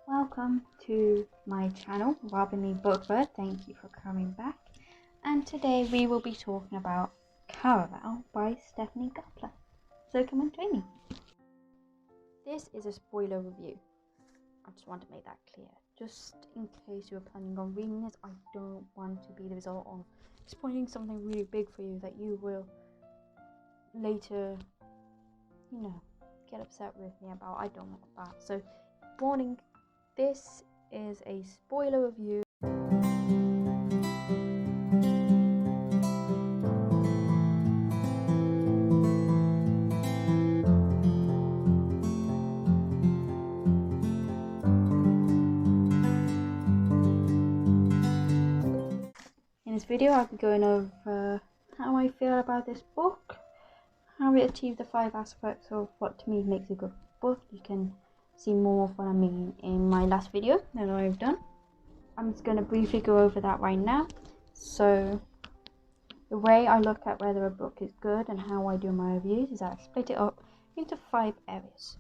Welcome to my channel, Robin Bookbird. Thank you for coming back. And today we will be talking about Caraval by Stephanie Gopler. So come and join me. This is a spoiler review. I just want to make that clear. Just in case you are planning on reading this, I don't want to be the result of spoiling something really big for you that you will later, get upset with me about. I don't want that. So, warning. This is a spoiler review. In this video, I'll be going over how I feel about this book, how it achieved the 5 aspects of what to me makes a good book. You can see more of what I mean in my last video that I've done. I'm just going to briefly go over that right now. So the way I look at whether a book is good and how I do my reviews is that I split it up into 5 areas.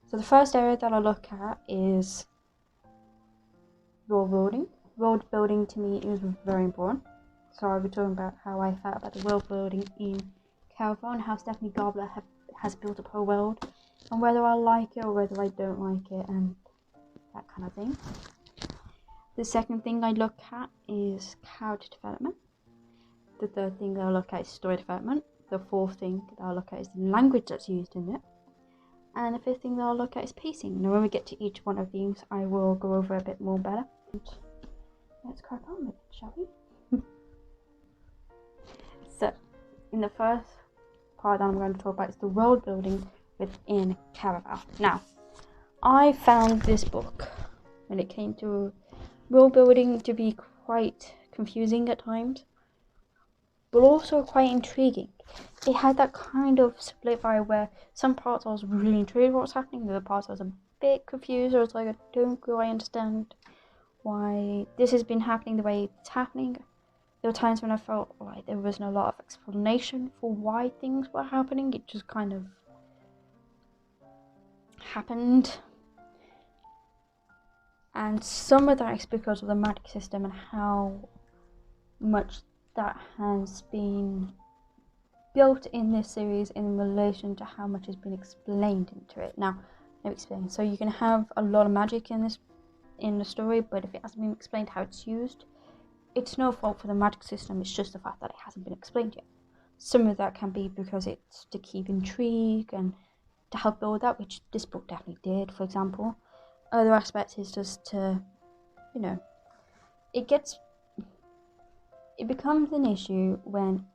So the first area that I look at is world building. World building to me is very important. So I'll be talking about how I felt about the world building in Caraval and how Stephanie Gopler has built up her world, and whether I like it or whether I don't like it, and that kind of thing. The second thing I look at is character development. The third thing that I look at is story development. The fourth thing that I look at is the language that's used in it. And the fifth thing that I'll look at is pacing. Now when we get to each one of these, I will go over a bit more better. Let's crack on with it, shall we? So, in the first part that I'm going to talk about is the world building within Caraval. Now, I found this book, when it came to world building, to be quite confusing at times, but also quite intriguing. It had that kind of split vibe where some parts I was really intrigued what was happening, the other parts I was a bit confused. I was like, I don't really understand why this has been happening the way it's happening. There were times when I felt like there wasn't a lot of explanation for why things were happening. It just kind of happened. And some of that is because of the magic system and how much that has been built in this series in relation to how much has been explained into it. Now, let me explain. So you can have a lot of magic in the story, but if it hasn't been explained how it's used, it's no fault for the magic system. It's just the fact that it hasn't been explained yet. Some of that can be because it's to keep intrigue and to help build that, which this book definitely did, for example. Other aspects is just to, it becomes an issue when,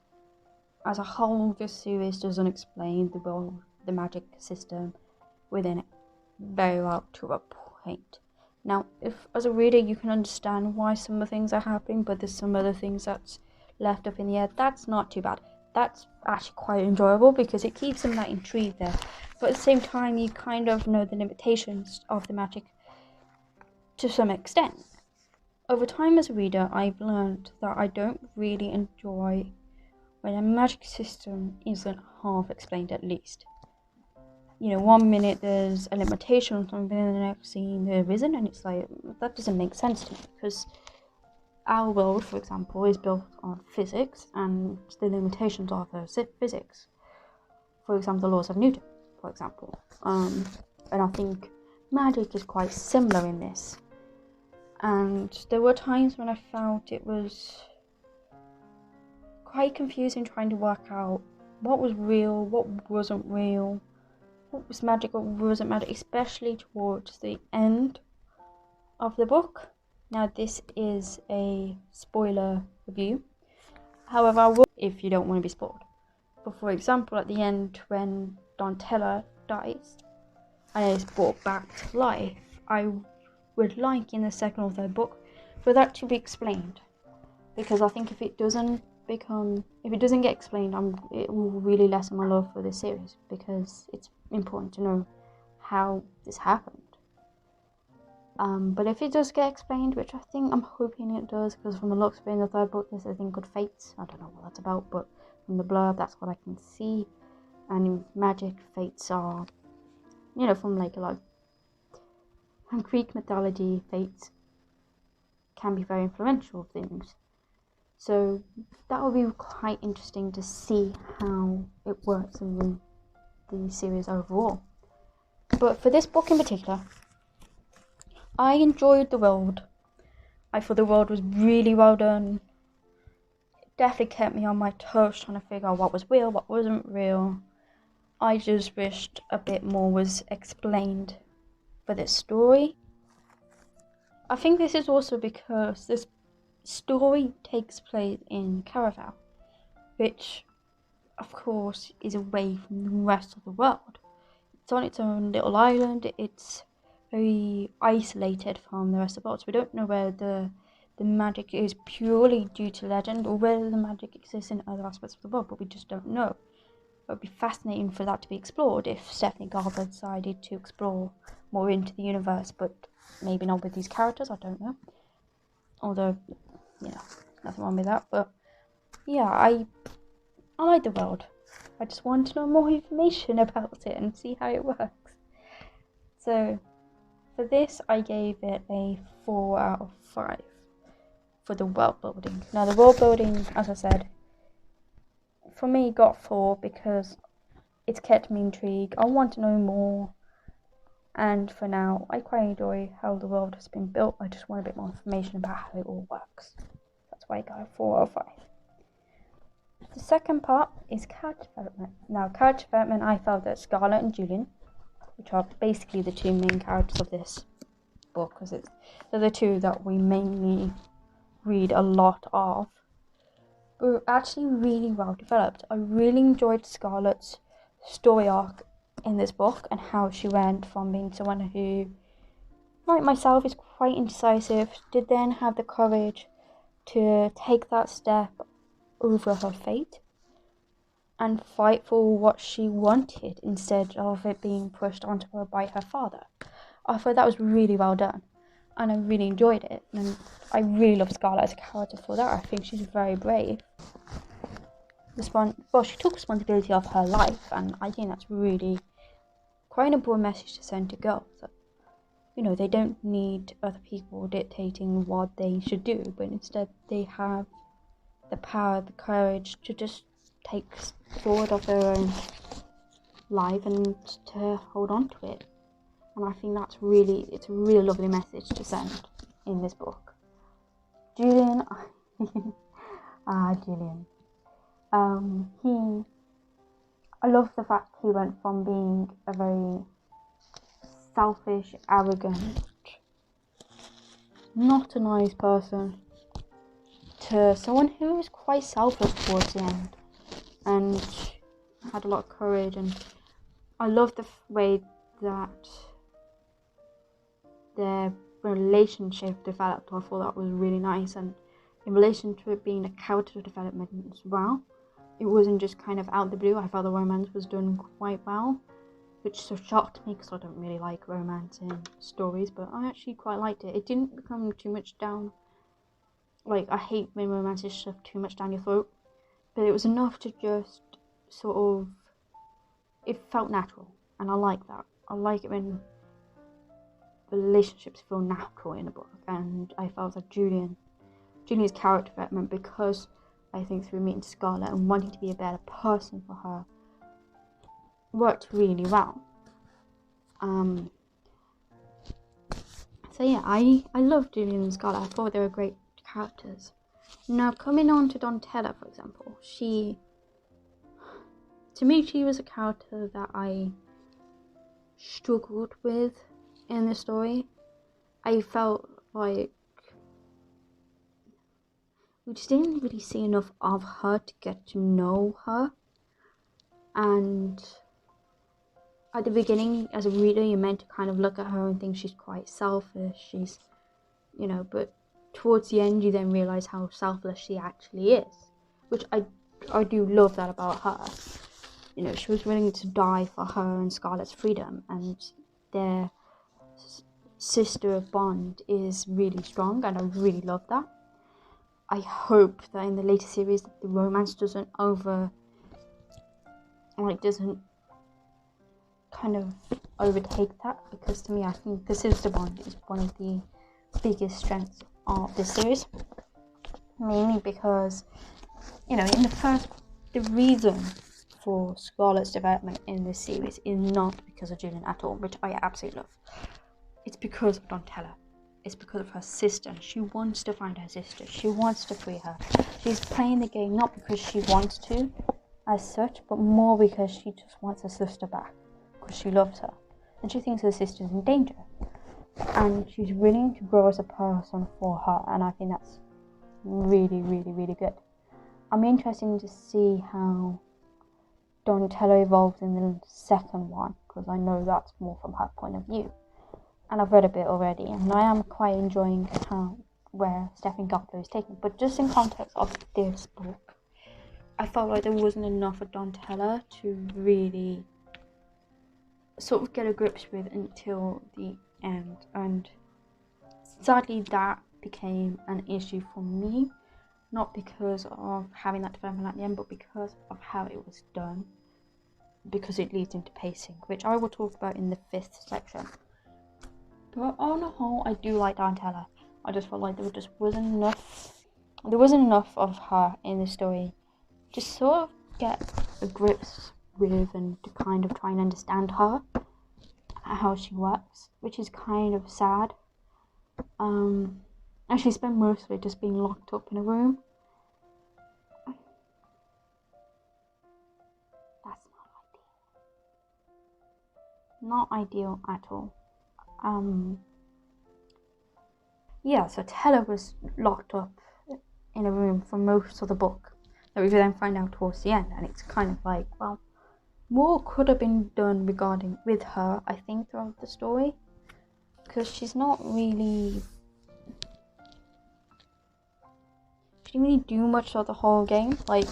as a whole, this series doesn't explain the magic system within it very well to a point. Now, if as a reader you can understand why some of the things are happening, but there's some other things that's left up in the air, that's not too bad. That's actually quite enjoyable because it keeps some of that intrigue there. But at the same time, you kind of know the limitations of the magic to some extent. Over time as a reader, I've learned that I don't really enjoy when a magic system isn't half explained at least. 1 minute there's a limitation on something, and the next scene there isn't, and it's like, that doesn't make sense to me, because our world, for example, is built on physics, and the limitations of those physics. For example, the laws of Newton, for example. And I think magic is quite similar in this. And there were times when I felt it was quite confusing trying to work out what was real, what wasn't real, what was magic, what wasn't magic, especially towards the end of the book. Now, this is a spoiler review. However, I will, if you don't want to be spoiled. But for example, at the end, when Donatella dies and is brought back to life, I would like in the second or third book for that to be explained. Because I think if it doesn't get explained, it will really lessen my love for this series, because it's important to know how this happened. But if it does get explained, which I'm hoping it does, because from the looks of it in the third book, there's a thing called fates. I don't know what that's about, but from the blurb, that's what I can see. And in magic, fates are, from like and Greek mythology, fate can be very influential things. So that will be quite interesting to see how it works in the series overall. But for this book in particular, I enjoyed the world. I thought the world was really well done. It definitely kept me on my toes trying to figure out what was real, what wasn't real. I just wished a bit more was explained for this story. I think this is also because this story takes place in Caraval, which of course is away from the rest of the world. It's on its own little island. It's very isolated from the rest of the world. So we don't know where the magic is purely due to legend or whether the magic exists in other aspects of the world, but we just don't know. It would be fascinating for that to be explored if Stephanie Garber decided to explore more into the universe, but maybe not with these characters, I don't know. Although, nothing wrong with that. But yeah, I like the world. I just want to know more information about it and see how it works. So for this, I gave it a 4 out of 5 for the world building. Now the world building, as I said, for me got 4 because it's kept me intrigued. I want to know more. And for now, I quite enjoy how the world has been built. I just want a bit more information about how it all works. That's why I got a 4 out of 5. The second part is character development. Now, character development, I felt that Scarlett and Julian, which are basically the 2 main characters of this book, because they're the 2 that we mainly read a lot of, were actually really well developed. I really enjoyed Scarlett's story arc in this book and how she went from being someone who, like myself, is quite indecisive, did then have the courage to take that step over her fate and fight for what she wanted instead of it being pushed onto her by her father. I thought that was really well done and I really enjoyed it, and I really love Scarlett as a character for that. I think she's very brave. She took responsibility of her life, and I think that's really quite an important message to send to girls. That, they don't need other people dictating what they should do, but instead they have the power, the courage to just take forward of their own life and to hold on to it. And I think it's a really lovely message to send in this book. Julian, Julian. I love the fact he went from being a very selfish, arrogant, not a nice person to someone who was quite selfless towards the end and had a lot of courage. And I love the way that their relationship developed. I thought that was really nice, and in relation to it being a character development as well, it wasn't just kind of out of the blue. I felt the romance was done quite well, which so shocked me because I don't really like romance in stories, but I actually quite liked it. It didn't become too much down, I hate when romance is shoved too much down your throat, but it was enough to just sort of, it felt natural, and I like that. I like it when relationships feel natural in a book, and I felt that Julian's character development, because I think through meeting Scarlett and wanting to be a better person for her, worked really well. So yeah, I love Julian and Scarlett. I thought they were great characters. Now, coming on to Donatella, for example, to me, she was a character that I struggled with in the story. I felt like we just didn't really see enough of her to get to know her. And at the beginning, as a reader, you're meant to kind of look at her and think she's quite selfish. But towards the end, you then realise how selfless she actually is, which I do love that about her. She was willing to die for her and Scarlett's freedom, and their sister bond is really strong, and I really love that. I hope that in the later series the romance doesn't kind of overtake that, because to me, I think the sister bond is one of the biggest strengths of this series. Mainly because, you know, the reason for Scarlett's development in this series is not because of Julian at all, which I absolutely love. It's because of Donatella. It's because of her sister. She wants to find her sister. She wants to free her. She's playing the game not because she wants to, as such, but more because she just wants her sister back, because she loves her, and she thinks her sister's in danger, and she's willing to grow as a person for her, and I think that's really, really, really good. I'm interested to see how Donatella evolves in the second one, because I know that's more from her point of view. And I've read a bit already, and I am quite enjoying where Stephanie Gobler is taken. But just in context of this book, I felt like there wasn't enough of Donatella to really sort of get a grips with until the end. And sadly, that became an issue for me, not because of having that development at the end, but because of how it was done, because it leads into pacing, which I will talk about in the 5th section. But on the whole, I do like Donatella. I just felt like there wasn't enough of her in the story to sort of get a grips with, and to kind of try and understand her, how she works, which is kind of sad. And she spent most of it just being locked up in a room. That's not ideal at all. Yeah, so Tella was locked up in a room for most of the book, that we then find out towards the end, and it's kind of like, well, more could have been done with her, I think, throughout the story, because she didn't really do much of the whole game, like,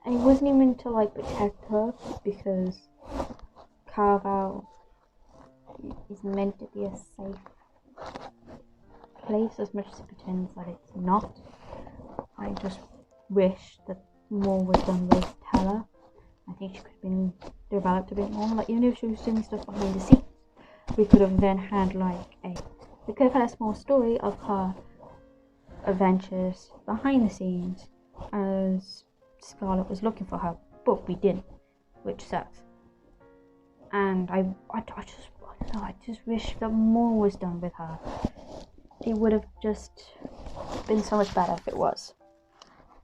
and it wasn't even to, like, protect her, because Caraval is meant to be a safe place, as much as it pretends that it's not. I just wish that more was done with Tella. I think she could have been developed a bit more. Like, even if she was doing stuff behind the scenes, we could have then had we could have had a small story of her adventures behind the scenes as Scarlett was looking for her, but we didn't, which sucks. And I just wish that more was done with her. It would have just been so much better if it was.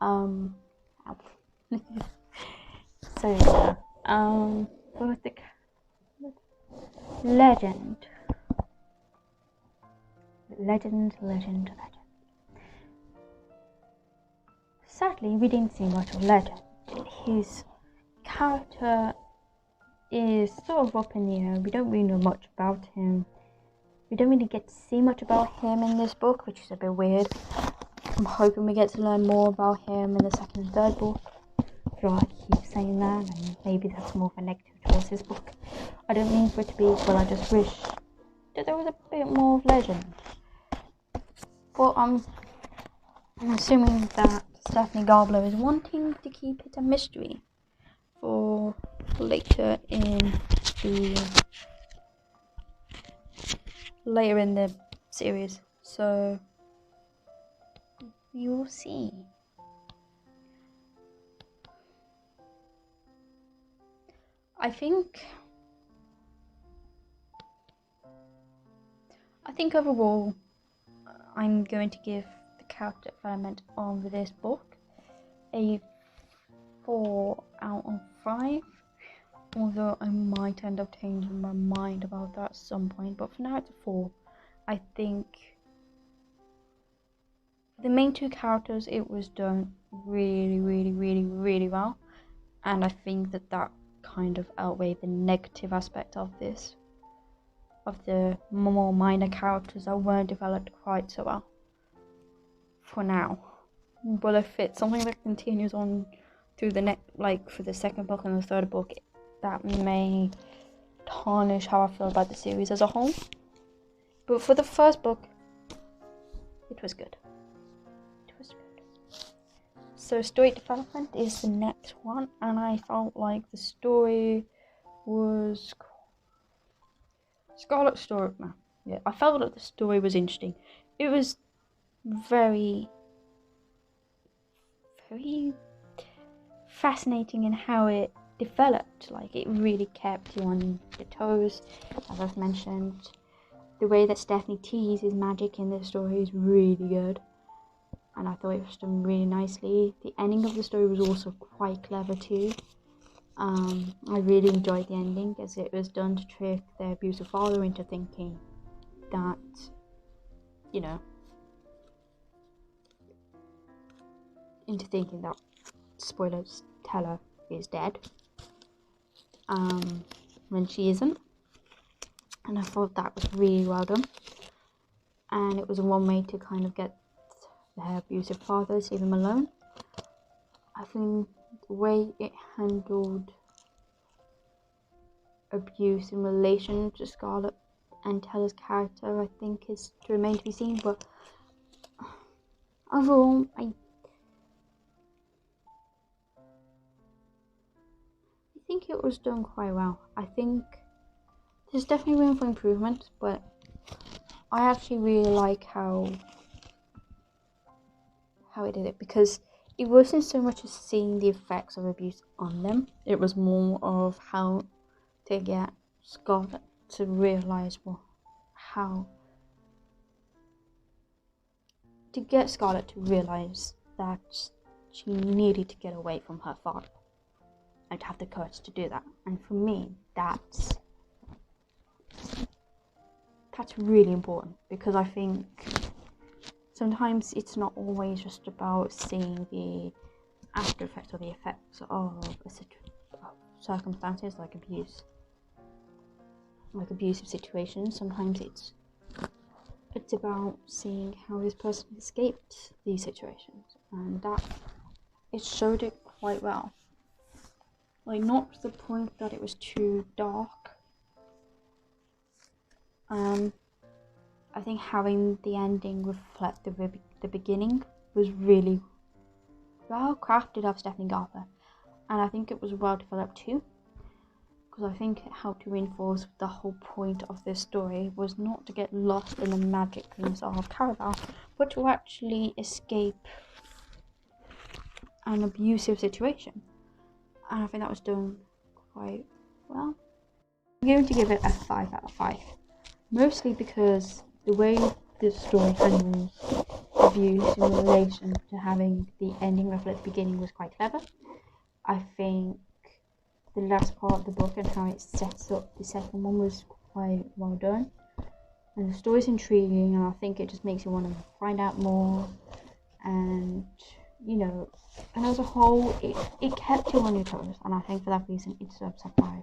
So yeah. What was the legend? Sadly, we didn't see much of Legend. His character is sort of up in the air. We don't really know much about him. We don't really get to see much about him in this book, which is a bit weird. I'm hoping we get to learn more about him in the 2nd and 3rd book. I feel like I keep saying that, and maybe that's more of a negative towards this book. I don't mean for it to be, but I just wish that there was a bit more of Legend. But I'm assuming that Stephanie Gobler is wanting to keep it a mystery for later in the series, so we will see. I think overall I'm going to give the character development of this book a 4 out of 5, although I might end up changing my mind about that at some point, but for now it's a 4. I think the main 2 characters, it was done really, really, really, really well, and I think that kind of outweighed the negative aspect of this, of the more minor characters that weren't developed quite so well for now. But if it's something that continues on through the next, for the 2nd book and the 3rd book, that may tarnish how I feel about the series as a whole. But for the 1st book, it was good. So story development is the next one, and I felt like the story was Scarlet's story. No, yeah, I felt like the story was interesting. It was very, very fascinating in how it developed. Like, it really kept you on your toes, as I've mentioned. The way that Stephanie teases magic in this story is really good, and I thought it was done really nicely. The ending of the story was also quite clever too. I really enjoyed the ending, as it was done to trick their abusive father into thinking that, spoilers, Teller is dead, when she isn't. And I thought that was really well done. And it was one way to kind of get their abusive father, leave him alone. I think the way it handled abuse in relation to Scarlet and Teller's character, I think, is to remain to be seen. But overall, I think it was done quite well. I think there's definitely room for improvement, but I actually really like how it did it, because it wasn't so much as seeing the effects of abuse on them. It was more of how to get Scarlet to realise that she needed to get away from her father and to have the courage to do that. And for me, that's really important, because I think sometimes it's not always just about seeing the after effects or the effects of circumstances like abusive situations. Sometimes it's about seeing how this person escaped these situations, and that it showed it quite well. Like, not to the point that it was too dark. I think having the ending reflect the beginning was really well crafted of Stephanie Garber, and I think it was well developed too, because I think it helped to reinforce the whole point of this story was not to get lost in the magicness of Caraval, but to actually escape an abusive situation. And I think that was done quite well. I'm going to give it a 5 out of 5, mostly because the way the story handles abuse in relation to having the ending reflect the beginning was quite clever. I think the last part of the book and how it sets up the second one was quite well done, and the story's intriguing, and I think it just makes you want to find out more. And and as a whole, it kept you on your toes, and I think for that reason it deserves a 5.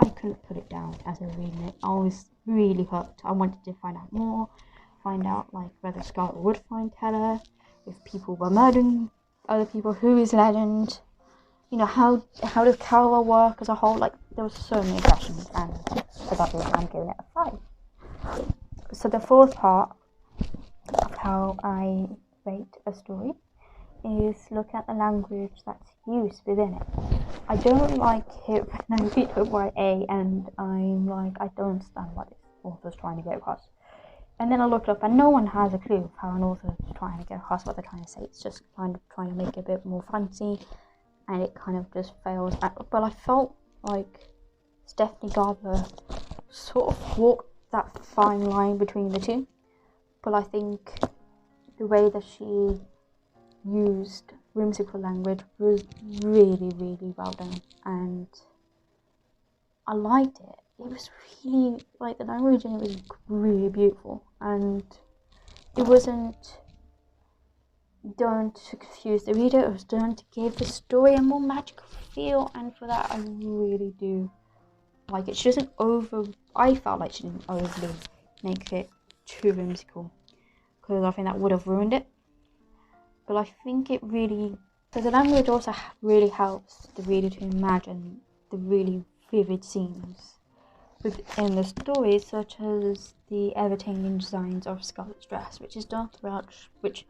I couldn't put it down as a remake. I was really hooked. I wanted to find out more, find out like whether Scarlet would find Teller, if people were murdering other people, who is Legend, how does Caraval work as a whole. Like, there was so many questions, and for that reason I'm giving it a 5. So the fourth part of how I rate a story is look at the language that's used within it. I don't like it when I read a YA and I'm like, I don't understand what this author's trying to get across. And then I look it up and no one has a clue of how an author is trying to get across what they're trying to say. It's just kind of trying to make it a bit more fancy, and it kind of just fails. But I felt like Stephanie Garber sort of walked that fine line between the two. But I think the way that she used whimsical language was really, really well done, and I liked it. It was really, like, the language in it was really beautiful, and it wasn't done to confuse the reader. It was done to give the story a more magical feel, and for that I really do like it. I felt like she didn't overly make it too whimsical, because I think that would have ruined it. But I think it really, so the language also really helps the reader to imagine the really vivid scenes within the story, such as the ever-changing designs of Scarlet's dress, which is done throughout, which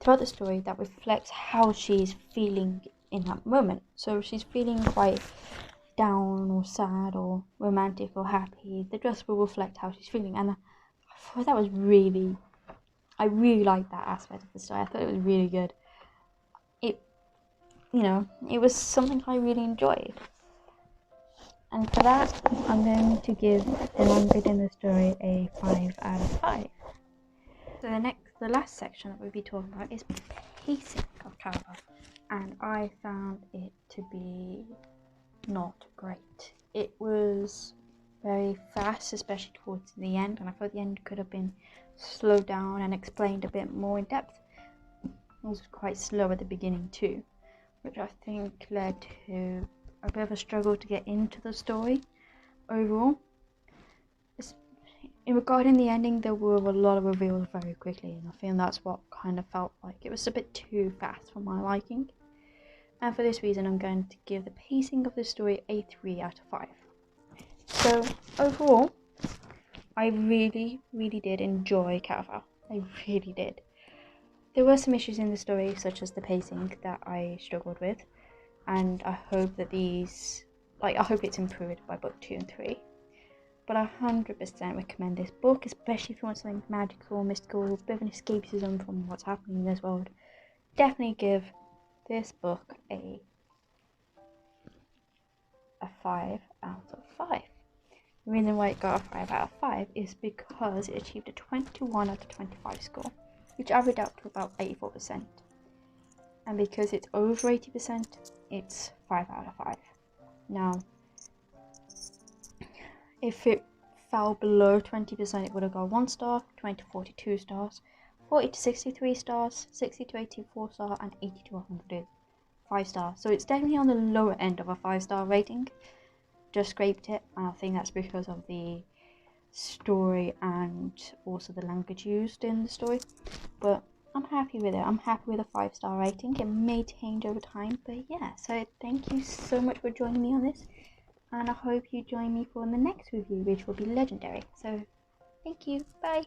throughout the story that reflects how she's feeling in that moment. So she's feeling quite down or sad or romantic or happy. The dress will reflect how she's feeling, and I thought that was I really liked that aspect of the story. I thought it was really good. It was something I really enjoyed. And for that, I'm going to give the language in the story a 5 out of 5. So the last section that we'll be talking about is pacing of Caraval, and I found it to be not great. It was very fast, especially towards the end, and I thought the end could have been slowed down and explained a bit more in depth. It was quite slow at the beginning too, which I think led to a bit of a struggle to get into the story overall. Regarding the ending, there were a lot of reveals very quickly, and I think that's what kind of felt like it was a bit too fast for my liking. And for this reason, I'm going to give the pacing of the story a 3 out of 5. So overall, I really, really did enjoy Caraval. I really did. There were some issues in the story, such as the pacing, that I struggled with, and I hope that I hope it's improved by book 2 and 3. But I 100% recommend this book, especially if you want something magical, mystical, a bit of an escapism from what's happening in this world. Definitely give this book a 5 out of 5. The reason why it got a 5 out of 5 is because it achieved a 21 out of 25 score, which averaged out to about 84%. And because it's over 80%, it's 5 out of 5. Now, if it fell below 20%, it would have got 1 star, 20 to 42 stars, 40 to 63 stars, 60 to 84 stars, and 80 to 105 stars. So it's definitely on the lower end of a 5-star rating. Just scraped it, and I think that's because of the story and also the language used in the story. But I'm happy with it. I'm happy with a 5-star rating. It may change over time, but yeah. So thank you so much for joining me on this, and I hope you join me for the next review, which will be legendary. So thank you. Bye.